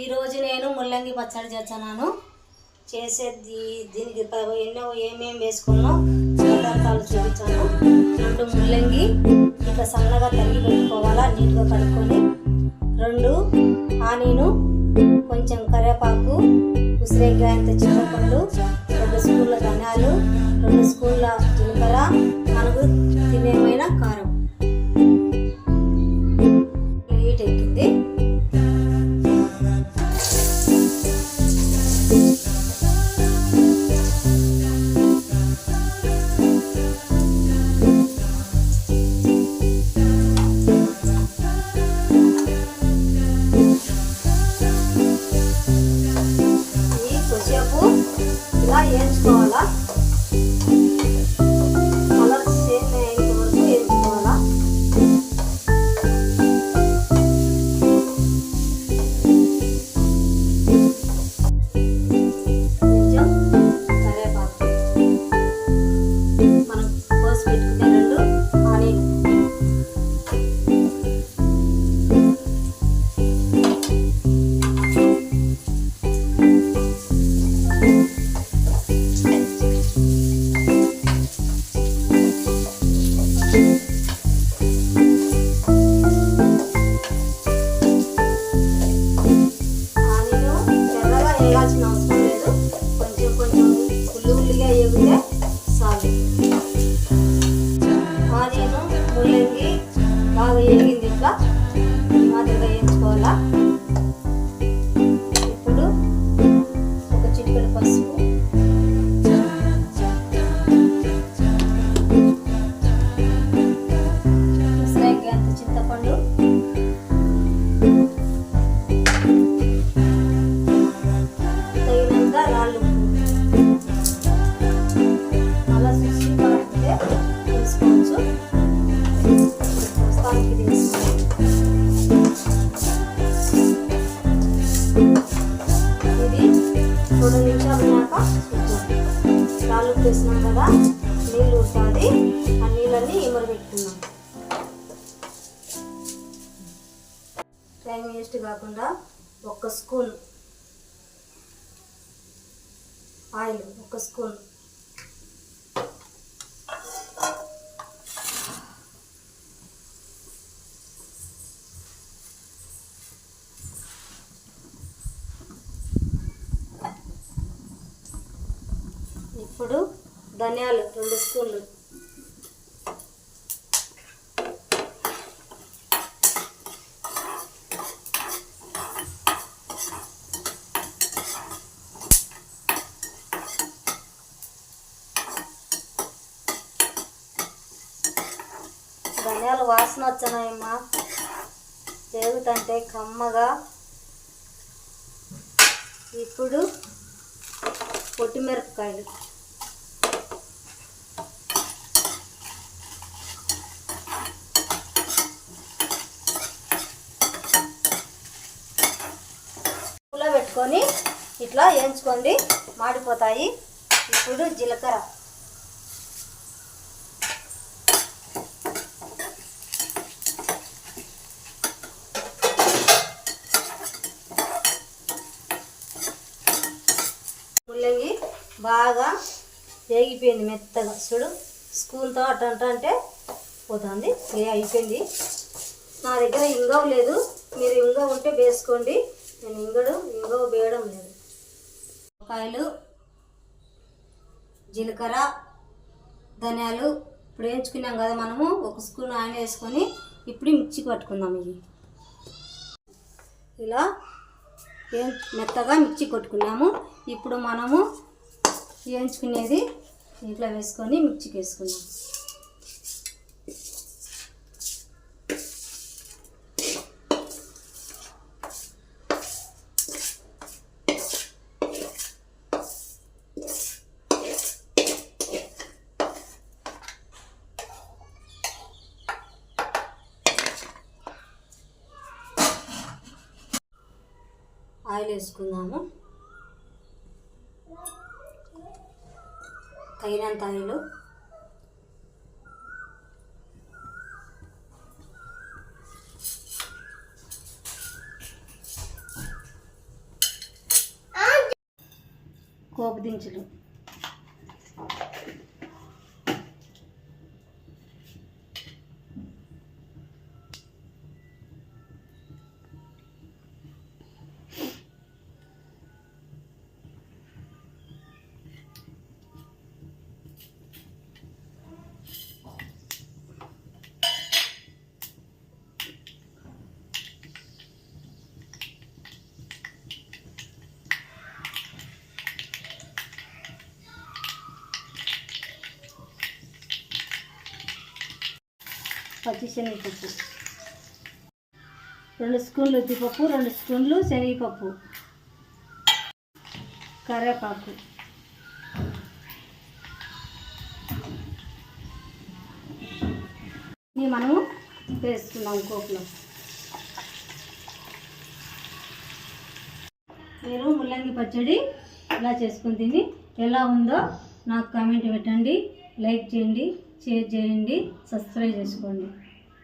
ఈరోజు నేను ముల్లంగి పచ్చడి చేస్తున్నాను. చేసేది దీనికి ఎన్నో ఏమేమి వేసుకున్నానో పదార్థాలు చూపించాను. 2 ముల్లంగి ఇట్లా సన్నగా తరిగి పెట్టుకోవాలా, నీట్గా కడుక్కొని. 2 ఆనియను, కొంచెం కరివేపాకు, ఉసిరికాయంత చింతపండు, 2 స్పూన్ల ధనియాలు, 2 స్పూన్ల జీలకర్ర, 4 తినేమైన కారం. హీట్ ఎక్కింది. ఇలా వేయించుకోవాలా, కలర్ సేమ్ అయ్యేంత వరకు వేయించుకోవాలా. కొంచెం కరివేపాకు, మనం కోసి పెట్టుకునే 2 ఆనియన్, వేయాల్సిన అవసరం లేదు. కొంచెం ఉల్లిగా వేగితే చాలు. ఆనియను ముల్లంగి బాగా వేగింది, ఇట్లా మాదిరిగా వేయించుకోవాలా. ఇప్పుడు ఒక చిటికెడు పసుపు, ఉసిరికాయంత చింతపండు, రాళ్ళు అలా చూసి పడితే వేసుకోవచ్చు. ప్రస్తుతానికి ఇది 2 నిమిషాలు ఉన్నాక రాళ్ళు వేసినాం కదా, నీళ్ళు ఉంటుంది. ఆ నీళ్ళన్నీ ఇమరబెట్టుకున్నాం. టైం వేస్ట్ కాకుండా 1 స్పూన్ ఆయిల్, 1 స్పూన్. ఇప్పుడు ధనియాలు 2 స్పూన్లు, ధనియాలు వాసన వచ్చాయమ్మా, చేగుతంటే కమ్మగా. ఇప్పుడు పొట్టిమిరపకాయలు, పూలో పెట్టుకొని ఇట్లా వేయించుకోండి, మాడిపోతాయి. ఇప్పుడు జీలకర్ర, ముల్లంగి బాగా వేగిపోయింది మెత్తగా. చూడు, స్పూన్తో అంటే పోతుంది. అయిపోయింది. నా దగ్గర ఇంగవ లేదు, మీరు ఇంగవ ఉంటే వేసుకోండి. నేను ఇంగవ వేయడం లేదు. కాయలు, జీలకర్ర, ధనియాలు ఇప్పుడు వేయించుకున్నాం కదా మనము. 1 స్పూన్ ఆయిల్ వేసుకొని ఇప్పుడు మిక్సీ పట్టుకుందాం. ఇవి ఇలా మెత్తగా మిక్సీ కొట్టుకున్నాము. ఇప్పుడు మనము వేయించుకునేది ఇట్లా వేసుకొని మిక్సీకి వేసుకుందాం. ఆయిల్ వేసుకుందాము, తగినంత ఆయిల్. పోపు దినుసులు, పచ్చి శనగపప్పు, 2 స్పూన్లు ఉద్దిపప్పు, 2 స్పూన్లు శనగపప్పు, కరివేపాకు, ఇవి మనము వేసుకున్నాం పోపులో. మీరు ముల్లంగి పచ్చడి ఇలా చేసుకుని తిని ఎలా ఉందో నాకు కామెంట్ పెట్టండి, లైక్ చేయండి, షేర్ చేయండి, సబ్స్క్రైబ్ చేసుకోండి.